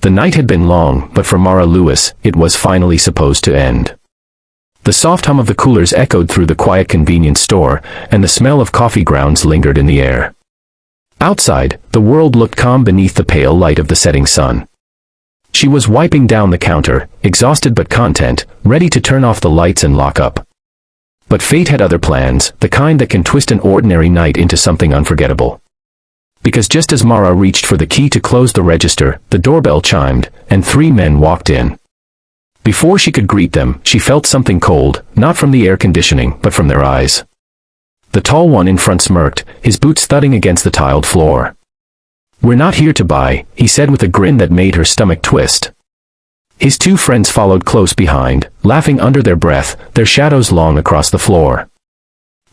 The night had been long, but for Mara Lewis, it was finally supposed to end. The soft hum of the coolers echoed through the quiet convenience store, and the smell of coffee grounds lingered in the air. Outside, the world looked calm beneath the pale light of the setting sun. She was wiping down the counter, exhausted but content, ready to turn off the lights and lock up. But fate had other plans, the kind that can twist an ordinary night into something unforgettable. Because just as Mara reached for the key to close the register, the doorbell chimed, and 3 men walked in. Before she could greet them, she felt something cold, not from the air conditioning, but from their eyes. The tall one in front smirked, his boots thudding against the tiled floor. "We're not here to buy," he said with a grin that made her stomach twist. His 2 friends followed close behind, laughing under their breath, their shadows long across the floor.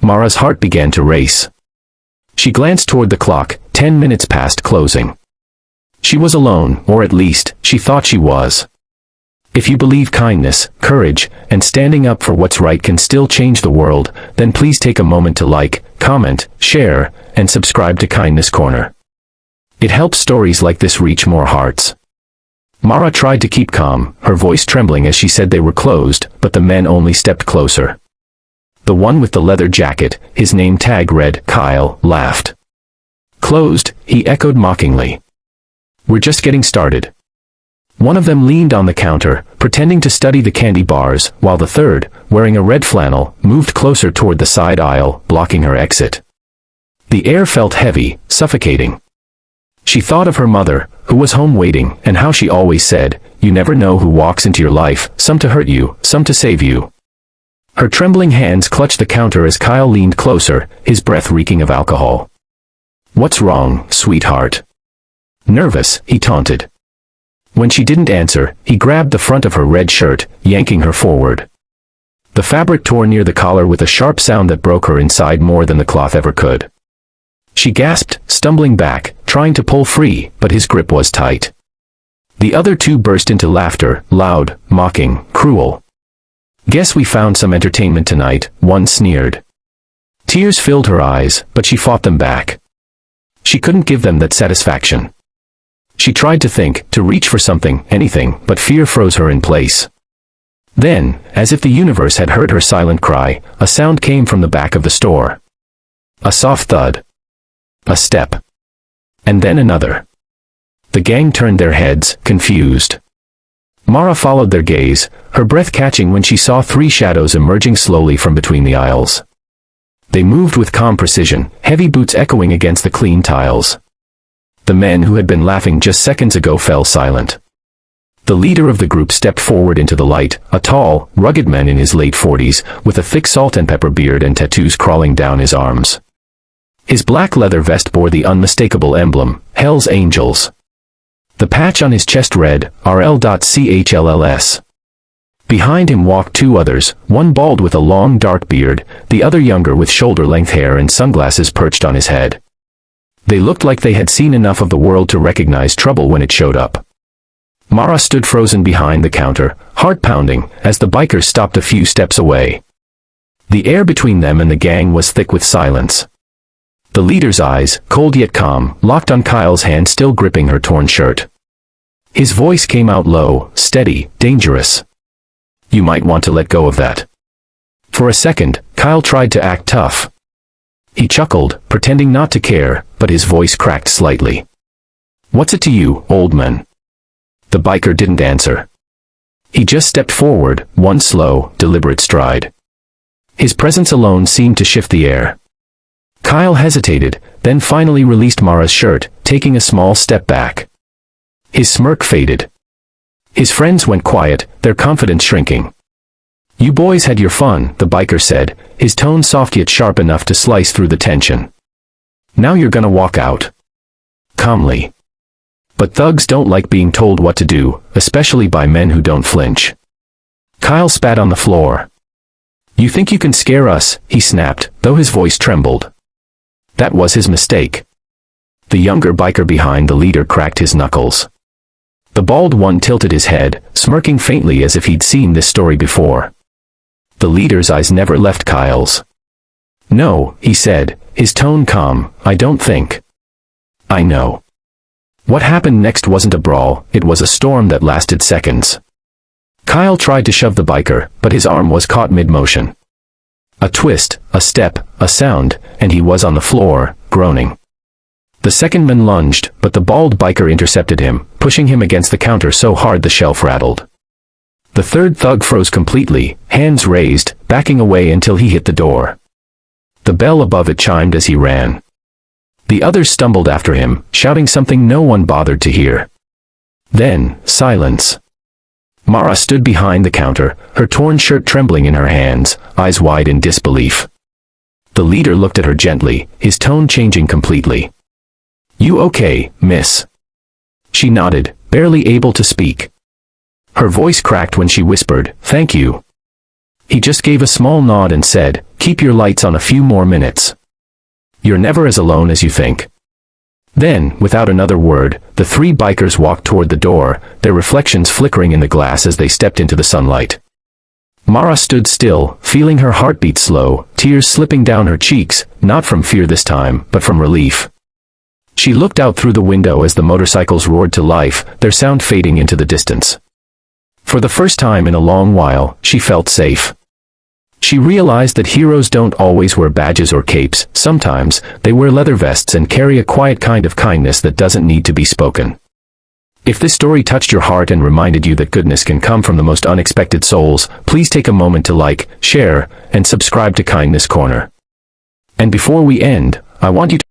Mara's heart began to race. She glanced toward the clock, 10 minutes past closing. She was alone, or at least, she thought she was. If you believe kindness, courage, and standing up for what's right can still change the world, then please take a moment to like, comment, share, and subscribe to Kindness Corner. It helps stories like this reach more hearts. Mara tried to keep calm, her voice trembling as she said they were closed, but the men only stepped closer. The one with the leather jacket, his name tag read Kyle, laughed. "Closed?" he echoed mockingly. "We're just getting started." One of them leaned on the counter, pretending to study the candy bars, while the third, wearing a red flannel, moved closer toward the side aisle, blocking her exit. The air felt heavy, suffocating. She thought of her mother, who was home waiting, and how she always said, "You never know who walks into your life, some to hurt you, some to save you." Her trembling hands clutched the counter as Kyle leaned closer, his breath reeking of alcohol. "What's wrong, sweetheart?" "Nervous," he taunted. When she didn't answer, he grabbed the front of her red shirt, yanking her forward. The fabric tore near the collar with a sharp sound that broke her inside more than the cloth ever could. She gasped, stumbling back, trying to pull free, but his grip was tight. The other 2 burst into laughter, loud, mocking, cruel. "Guess we found some entertainment tonight," one sneered. Tears filled her eyes, but she fought them back. She couldn't give them that satisfaction. She tried to think, to reach for something, anything, but fear froze her in place. Then, as if the universe had heard her silent cry, a sound came from the back of the store. A soft thud. A step. And then another. The gang turned their heads, confused. Mara followed their gaze, her breath catching when she saw 3 shadows emerging slowly from between the aisles. They moved with calm precision, heavy boots echoing against the clean tiles. The men who had been laughing just seconds ago fell silent. The leader of the group stepped forward into the light, a tall, rugged man in his late 40s, with a thick salt and pepper beard and tattoos crawling down his arms. His black leather vest bore the unmistakable emblem, Hell's Angels. The patch on his chest read, RL.CHLLS. Behind him walked 2 others, one bald with a long dark beard, the other younger with shoulder-length hair and sunglasses perched on his head. They looked like they had seen enough of the world to recognize trouble when it showed up. Mara stood frozen behind the counter, heart pounding, as the bikers stopped a few steps away. The air between them and the gang was thick with silence. The leader's eyes, cold yet calm, locked on Kyle's hand still gripping her torn shirt. His voice came out low, steady, dangerous. "You might want to let go of that." For a second, Kyle tried to act tough. He chuckled, pretending not to care, but his voice cracked slightly. "What's it to you, old man?" The biker didn't answer. He just stepped forward, one slow, deliberate stride. His presence alone seemed to shift the air. Kyle hesitated, then finally released Mara's shirt, taking a small step back. His smirk faded. His friends went quiet, their confidence shrinking. "You boys had your fun," the biker said, his tone soft yet sharp enough to slice through the tension. "Now you're gonna walk out." Calmly. But thugs don't like being told what to do, especially by men who don't flinch. Kyle spat on the floor. "You think you can scare us?" he snapped, though his voice trembled. That was his mistake. The younger biker behind the leader cracked his knuckles. The bald one tilted his head, smirking faintly as if he'd seen this story before. The leader's eyes never left Kyle's. "No," he said, his tone calm, "I don't think." "I know." What happened next wasn't a brawl, it was a storm that lasted seconds. Kyle tried to shove the biker, but his arm was caught mid-motion. A twist, a step, a sound, and he was on the floor, groaning. The second man lunged, but the bald biker intercepted him, pushing him against the counter so hard the shelf rattled. The third thug froze completely, hands raised, backing away until he hit the door. The bell above it chimed as he ran. The others stumbled after him, shouting something no one bothered to hear. Then, silence. Mara stood behind the counter, her torn shirt trembling in her hands, eyes wide in disbelief. The leader looked at her gently, his tone changing completely. "You okay, miss?" She nodded, barely able to speak. Her voice cracked when she whispered, "Thank you." He just gave a small nod and said, "Keep your lights on a few more minutes. You're never as alone as you think." Then, without another word, the three bikers walked toward the door, their reflections flickering in the glass as they stepped into the sunlight. Mara stood still, feeling her heartbeat slow, tears slipping down her cheeks, not from fear this time, but from relief. She looked out through the window as the motorcycles roared to life, their sound fading into the distance. For the first time in a long while, she felt safe. She realized that heroes don't always wear badges or capes, sometimes, they wear leather vests and carry a quiet kind of kindness that doesn't need to be spoken. If this story touched your heart and reminded you that goodness can come from the most unexpected souls, please take a moment to like, share, and subscribe to Kindness Corner. And before we end, I want you to